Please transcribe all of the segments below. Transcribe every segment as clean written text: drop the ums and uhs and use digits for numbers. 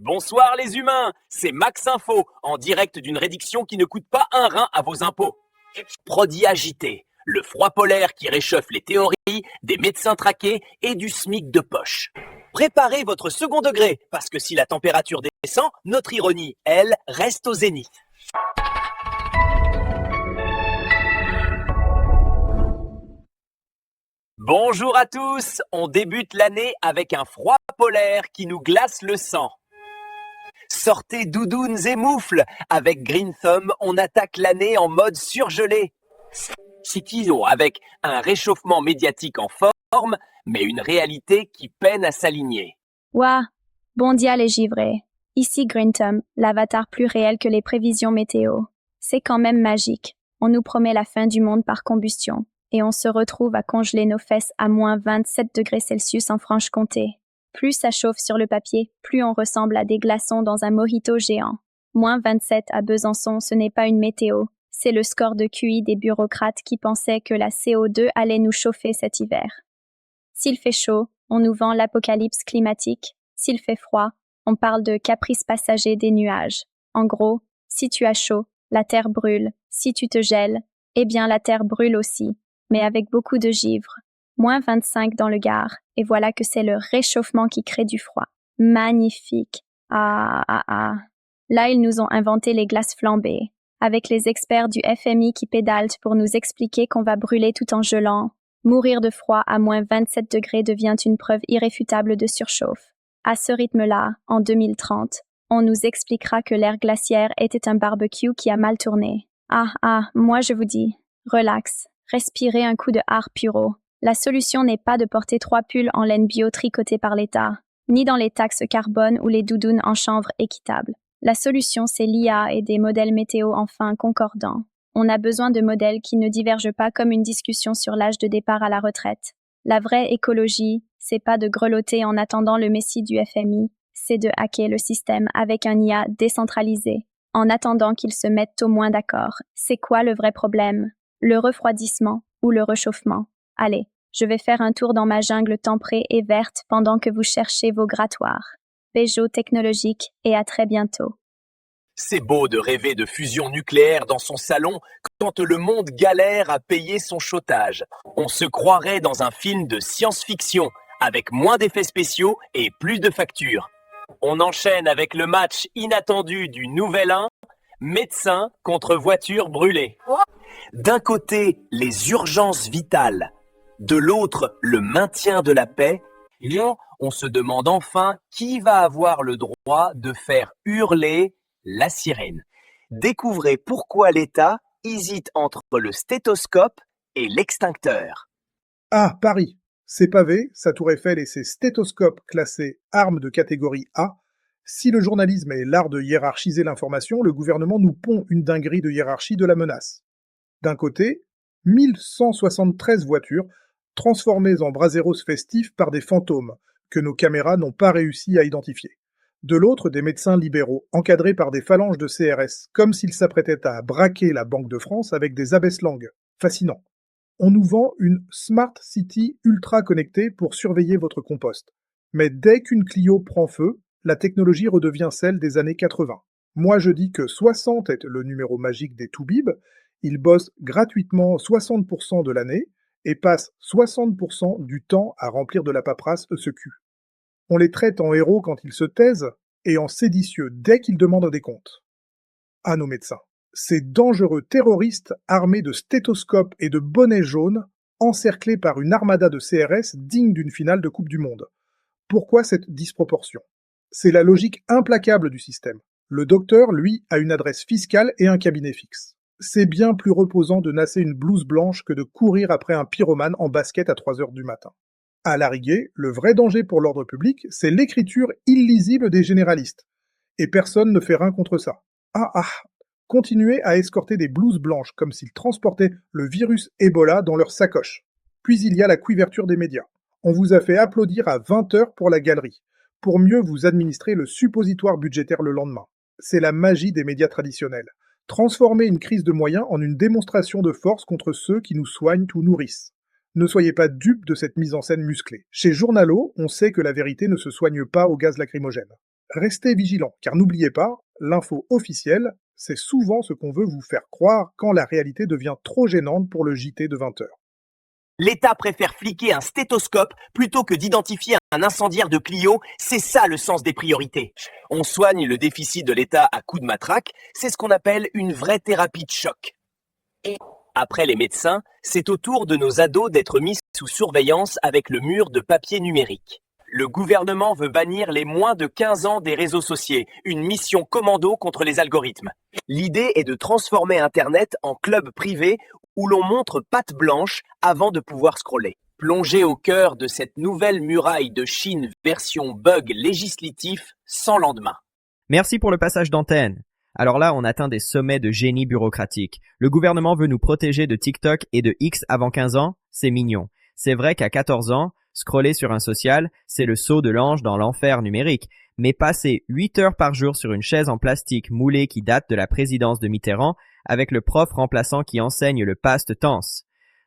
Bonsoir les humains, c'est Max Info, en direct d'une rédiction qui ne coûte pas un rein à vos impôts. Prodi agité, le froid polaire qui réchauffe les théories, des médecins traqués et du SMIC de poche. Préparez votre second degré, parce que si la température descend, notre ironie, elle, reste au zénith. Bonjour à tous, on débute l'année avec un froid polaire qui nous glace le sang. Sortez doudounes et moufles, avec Green Thumb, on attaque l'année en mode surgelé. Citizo avec un réchauffement médiatique en forme, mais une réalité qui peine à s'aligner. Ouah, bon dia les givrés. Ici Green Thumb, l'avatar plus réel que les prévisions météo. C'est quand même magique. On nous promet la fin du monde par combustion. Et on se retrouve à congeler nos fesses à moins 27 degrés Celsius en Franche-Comté. Plus ça chauffe sur le papier, plus on ressemble à des glaçons dans un mojito géant. Moins 27 à Besançon, ce n'est pas une météo. C'est le score de QI des bureaucrates qui pensaient que la CO2 allait nous chauffer cet hiver. S'il fait chaud, on nous vend l'apocalypse climatique. S'il fait froid, on parle de caprice passager des nuages. En gros, si tu as chaud, la terre brûle. Si tu te gèles, eh bien la terre brûle aussi, mais avec beaucoup de givre. Moins 25 dans le Gard, et voilà que c'est le réchauffement qui crée du froid. Magnifique. Ah. Là, ils nous ont inventé les glaces flambées, avec les experts du FMI qui pédalent pour nous expliquer qu'on va brûler tout en gelant. Mourir de froid à moins 27 degrés devient une preuve irréfutable de surchauffe. À ce rythme-là, en 2030, on nous expliquera que l'ère glaciaire était un barbecue qui a mal tourné. Moi je vous dis, relax, respirez un coup de art puro. La solution n'est pas de porter 3 pulls en laine bio tricotés par l'État, ni dans les taxes carbone ou les doudounes en chanvre équitables. La solution, c'est l'IA et des modèles météo enfin concordants. On a besoin de modèles qui ne divergent pas comme une discussion sur l'âge de départ à la retraite. La vraie écologie, c'est pas de grelotter en attendant le messie du FMI, c'est de hacker le système avec un IA décentralisé, en attendant qu'ils se mettent au moins d'accord. C'est quoi le vrai problème? Le refroidissement ou le réchauffement? Allez, je vais faire un tour dans ma jungle temprée et verte pendant que vous cherchez vos grattoirs. Peugeot technologique et à très bientôt. C'est beau de rêver de fusion nucléaire dans son salon quand le monde galère à payer son chaudage. On se croirait dans un film de science-fiction avec moins d'effets spéciaux et plus de factures. On enchaîne avec le match inattendu du Nouvel An, médecin contre voiture brûlée. D'un côté, les urgences vitales. De l'autre, le maintien de la paix. Et là, on se demande enfin qui va avoir le droit de faire hurler la sirène. Découvrez pourquoi l'État hésite entre le stéthoscope et l'extincteur. Ah, Paris. Ses pavés, sa tour Eiffel et ses stéthoscopes classés armes de catégorie A. Si le journalisme est l'art de hiérarchiser l'information, le gouvernement nous pond une dinguerie de hiérarchie de la menace. D'un côté, 1173 voitures transformées en braseros festifs par des fantômes que nos caméras n'ont pas réussi à identifier. De l'autre, des médecins libéraux encadrés par des phalanges de CRS, comme s'ils s'apprêtaient à braquer la Banque de France avec des abaisse-langues. Fascinant. On nous vend une Smart City ultra connectée pour surveiller votre compost. Mais dès qu'une Clio prend feu, la technologie redevient celle des années 80. Moi je dis que 60 est le numéro magique des Toubib. Ils bossent gratuitement 60% de l'année et passent 60% du temps à remplir de la paperasse ESEQ. On les traite en héros quand ils se taisent et en séditieux dès qu'ils demandent des comptes. À nos médecins. Ces dangereux terroristes armés de stéthoscopes et de bonnets jaunes, encerclés par une armada de CRS digne d'une finale de Coupe du Monde. Pourquoi cette disproportion? C'est la logique implacable du système. Le docteur, lui, a une adresse fiscale et un cabinet fixe. C'est bien plus reposant de nasser une blouse blanche que de courir après un pyromane en basket à 3 heures du matin. À la rigueur, le vrai danger pour l'ordre public, c'est l'écriture illisible des généralistes. Et personne ne fait rien contre ça. Continuez à escorter des blouses blanches comme s'ils transportaient le virus Ebola dans leur sacoche. Puis il y a la couverture des médias. On vous a fait applaudir à 20h pour la galerie, pour mieux vous administrer le suppositoire budgétaire le lendemain. C'est la magie des médias traditionnels. Transformer une crise de moyens en une démonstration de force contre ceux qui nous soignent ou nourrissent. Ne soyez pas dupes de cette mise en scène musclée. Chez Journalo, on sait que la vérité ne se soigne pas au gaz lacrymogène. Restez vigilants, car n'oubliez pas, l'info officielle, c'est souvent ce qu'on veut vous faire croire quand la réalité devient trop gênante pour le JT de 20 heures. L'État préfère fliquer un stéthoscope plutôt que d'identifier un incendiaire de Clio, c'est ça le sens des priorités. On soigne le déficit de l'État à coups de matraque, c'est ce qu'on appelle une vraie thérapie de choc. Et après les médecins, c'est au tour de nos ados d'être mis sous surveillance avec le mur de papier numérique. Le gouvernement veut bannir les moins de 15 ans des réseaux sociaux, une mission commando contre les algorithmes. L'idée est de transformer Internet en club privé où l'on montre patte blanche avant de pouvoir scroller. Plongé au cœur de cette nouvelle muraille de Chine version bug législatif sans lendemain. Merci pour le passage d'antenne. Alors là, on atteint des sommets de génie bureaucratique. Le gouvernement veut nous protéger de TikTok et de X avant 15 ans, c'est mignon. C'est vrai qu'à 14 ans, scroller sur un social, c'est le saut de l'ange dans l'enfer numérique. Mais passer 8 heures par jour sur une chaise en plastique moulée qui date de la présidence de Mitterrand, avec le prof remplaçant qui enseigne le past tense.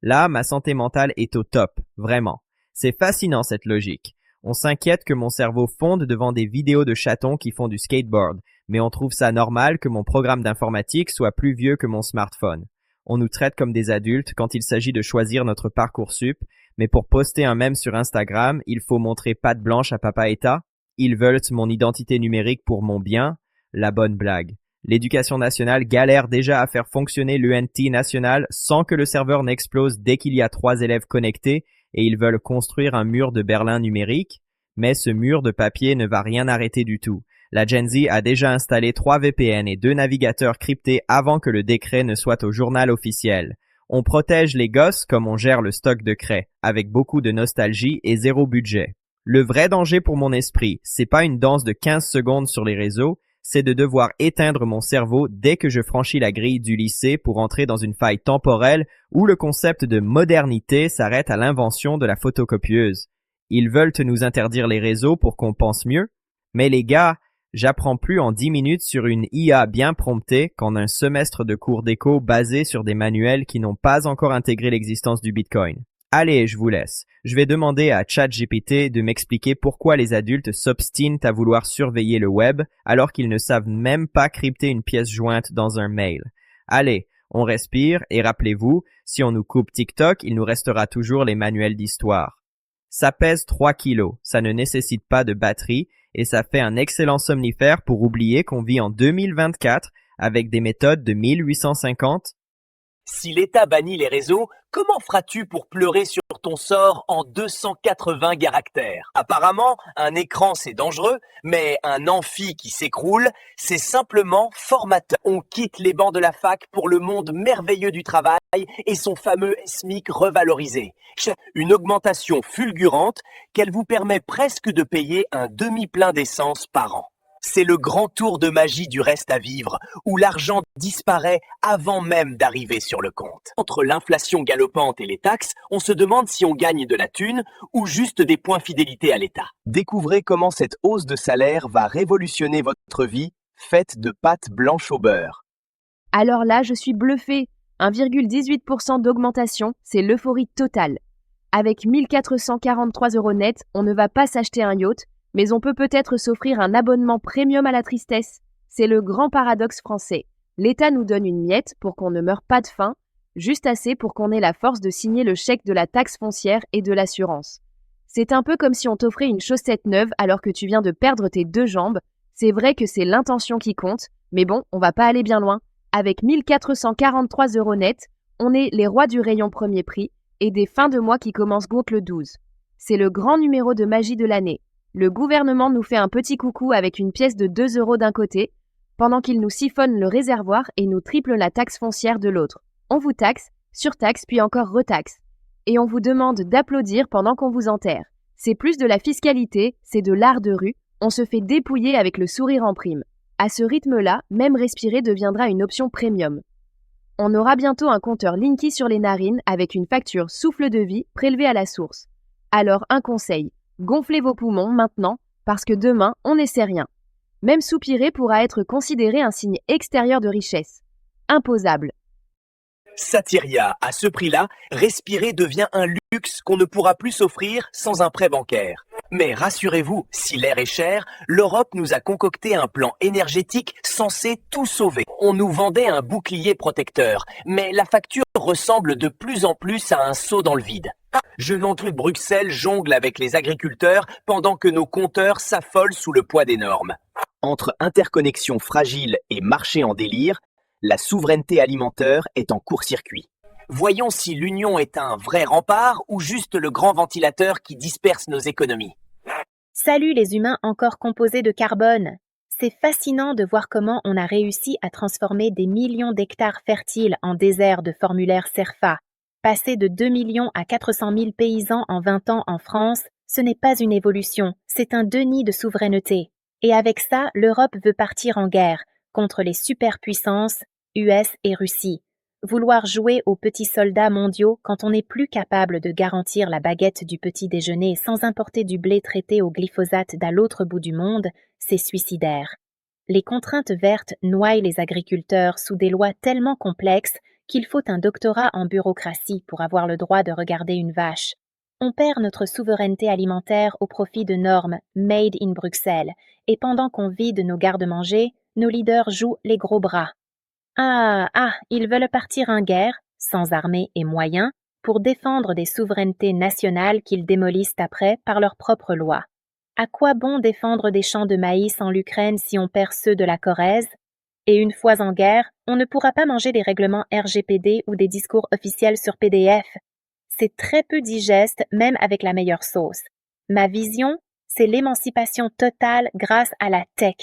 Là, ma santé mentale est au top, vraiment. C'est fascinant cette logique. On s'inquiète que mon cerveau fonde devant des vidéos de chatons qui font du skateboard, mais on trouve ça normal que mon programme d'informatique soit plus vieux que mon smartphone. On nous traite comme des adultes quand il s'agit de choisir notre Parcoursup, mais pour poster un mème sur Instagram, il faut montrer patte blanche à Papa État. Ils veulent mon identité numérique pour mon bien. La bonne blague. L'éducation nationale galère déjà à faire fonctionner l'UNT national sans que le serveur n'explose dès qu'il y a 3 élèves connectés et ils veulent construire un mur de Berlin numérique. Mais ce mur de papier ne va rien arrêter du tout. La Gen Z a déjà installé 3 VPN et 2 navigateurs cryptés avant que le décret ne soit au journal officiel. On protège les gosses comme on gère le stock de craie, avec beaucoup de nostalgie et zéro budget. Le vrai danger pour mon esprit, c'est pas une danse de 15 secondes sur les réseaux, c'est de devoir éteindre mon cerveau dès que je franchis la grille du lycée pour entrer dans une faille temporelle où le concept de modernité s'arrête à l'invention de la photocopieuse. Ils veulent nous interdire les réseaux pour qu'on pense mieux, mais les gars, j'apprends plus en 10 minutes sur une IA bien promptée qu'en un semestre de cours d'éco basé sur des manuels qui n'ont pas encore intégré l'existence du Bitcoin. Allez, je vous laisse. Je vais demander à ChatGPT de m'expliquer pourquoi les adultes s'obstinent à vouloir surveiller le web alors qu'ils ne savent même pas crypter une pièce jointe dans un mail. Allez, on respire et rappelez-vous, si on nous coupe TikTok, il nous restera toujours les manuels d'histoire. Ça pèse 3 kilos, ça ne nécessite pas de batterie et ça fait un excellent somnifère pour oublier qu'on vit en 2024 avec des méthodes de 1850. Si l'État bannit les réseaux, comment feras-tu pour pleurer sur ton sort en 280 caractères? Apparemment, un écran c'est dangereux, mais un amphi qui s'écroule, c'est simplement formateur. On quitte les bancs de la fac pour le monde merveilleux du travail et son fameux SMIC revalorisé. Une augmentation fulgurante qu'elle vous permet presque de payer un demi-plein d'essence par an. C'est le grand tour de magie du reste à vivre, où l'argent disparaît avant même d'arriver sur le compte. Entre l'inflation galopante et les taxes, on se demande si on gagne de la thune ou juste des points fidélité à l'État. Découvrez comment cette hausse de salaire va révolutionner votre vie, faite de pâte blanche au beurre. Alors là, je suis bluffée. 1,18% d'augmentation, c'est l'euphorie totale. Avec 1443 € net, on ne va pas s'acheter un yacht, mais on peut peut-être s'offrir un abonnement premium à la tristesse. C'est le grand paradoxe français. L'État nous donne une miette pour qu'on ne meure pas de faim, juste assez pour qu'on ait la force de signer le chèque de la taxe foncière et de l'assurance. C'est un peu comme si on t'offrait une chaussette neuve alors que tu viens de perdre tes 2 jambes. C'est vrai que c'est l'intention qui compte, mais bon, on va pas aller bien loin. Avec 1443 € net, on est les rois du rayon premier prix et des fins de mois qui commencent donc le 12. C'est le grand numéro de magie de l'année. Le gouvernement nous fait un petit coucou avec une pièce de 2 € d'un côté, pendant qu'il nous siphonne le réservoir et nous triple la taxe foncière de l'autre. On vous taxe, surtaxe puis encore retaxe. Et on vous demande d'applaudir pendant qu'on vous enterre. C'est plus de la fiscalité, c'est de l'art de rue, on se fait dépouiller avec le sourire en prime. À ce rythme-là, même respirer deviendra une option premium. On aura bientôt un compteur Linky sur les narines avec une facture souffle de vie prélevée à la source. Alors un conseil. Gonflez vos poumons maintenant, parce que demain, on n'essaie rien. Même soupirer pourra être considéré un signe extérieur de richesse. Imposable. Satyria, à ce prix-là, respirer devient un luxe qu'on ne pourra plus s'offrir sans un prêt bancaire. Mais rassurez-vous, si l'air est cher, l'Europe nous a concocté un plan énergétique censé tout sauver. On nous vendait un bouclier protecteur, mais la facture ressemble de plus en plus à un saut dans le vide. Je n'entends que Bruxelles jongle avec les agriculteurs pendant que nos compteurs s'affolent sous le poids des normes. Entre interconnexion fragile et marché en délire, la souveraineté alimentaire est en court-circuit. Voyons si l'Union est un vrai rempart ou juste le grand ventilateur qui disperse nos économies. Salut les humains encore composés de carbone. C'est fascinant de voir comment on a réussi à transformer des millions d'hectares fertiles en déserts de formulaires CERFA. Passer de 2 millions à 400 000 paysans en 20 ans en France, ce n'est pas une évolution, c'est un déni de souveraineté. Et avec ça, l'Europe veut partir en guerre contre les superpuissances, US et Russie. Vouloir jouer aux petits soldats mondiaux quand on n'est plus capable de garantir la baguette du petit déjeuner sans importer du blé traité au glyphosate d'à l'autre bout du monde, c'est suicidaire. Les contraintes vertes noient les agriculteurs sous des lois tellement complexes qu'il faut un doctorat en bureaucratie pour avoir le droit de regarder une vache. On perd notre souveraineté alimentaire au profit de normes made in Bruxelles, et pendant qu'on vide nos garde-manger, nos leaders jouent les gros bras. Ils veulent partir en guerre, sans armée et moyens, pour défendre des souverainetés nationales qu'ils démolissent après par leurs propres lois. À quoi bon défendre des champs de maïs en Ukraine si on perd ceux de la Corrèze? Et une fois en guerre, on ne pourra pas manger des règlements RGPD ou des discours officiels sur PDF. C'est très peu digeste, même avec la meilleure sauce. Ma vision, c'est l'émancipation totale grâce à la tech.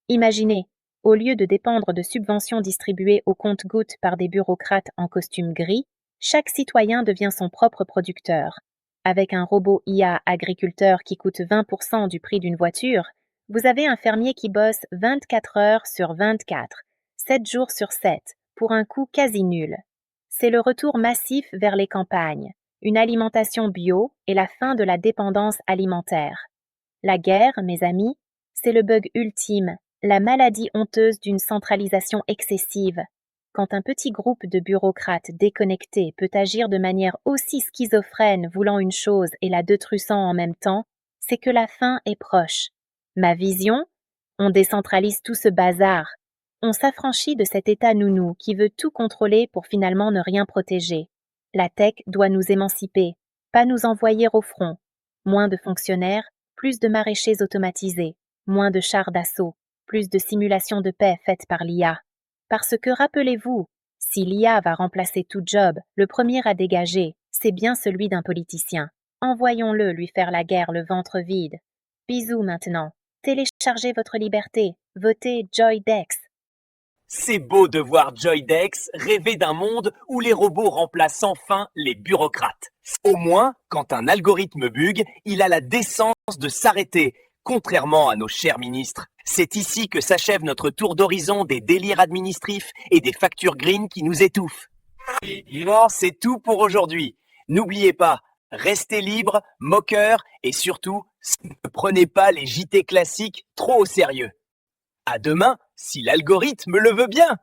Imaginez, au lieu de dépendre de subventions distribuées au compte-gouttes par des bureaucrates en costume gris, chaque citoyen devient son propre producteur. Avec un robot IA agriculteur qui coûte 20% du prix d'une voiture, vous avez un fermier qui bosse 24 heures sur 24, 7 jours sur 7, pour un coût quasi nul. C'est le retour massif vers les campagnes, une alimentation bio et la fin de la dépendance alimentaire. La guerre, mes amis, c'est le bug ultime, la maladie honteuse d'une centralisation excessive. Quand un petit groupe de bureaucrates déconnectés peut agir de manière aussi schizophrène voulant une chose et la détruisant en même temps, c'est que la fin est proche. Ma vision? On décentralise tout ce bazar. On s'affranchit de cet état nounou qui veut tout contrôler pour finalement ne rien protéger. La tech doit nous émanciper, pas nous envoyer au front. Moins de fonctionnaires, plus de maraîchers automatisés, moins de chars d'assaut, plus de simulations de paix faites par l'IA. Parce que rappelez-vous, si l'IA va remplacer tout job, le premier à dégager, c'est bien celui d'un politicien. Envoyons-le lui faire la guerre le ventre vide. Bisous maintenant. Téléchargez votre liberté. Votez JoyDex. C'est beau de voir JoyDex rêver d'un monde où les robots remplacent enfin les bureaucrates. Au moins, quand un algorithme bug, il a la décence de s'arrêter, contrairement à nos chers ministres. C'est ici que s'achève notre tour d'horizon des délires administratifs et des factures green qui nous étouffent. Bon, c'est tout pour aujourd'hui. N'oubliez pas, restez libres, moqueurs et surtout, ne prenez pas les JT classiques trop au sérieux. À demain, si l'algorithme le veut bien.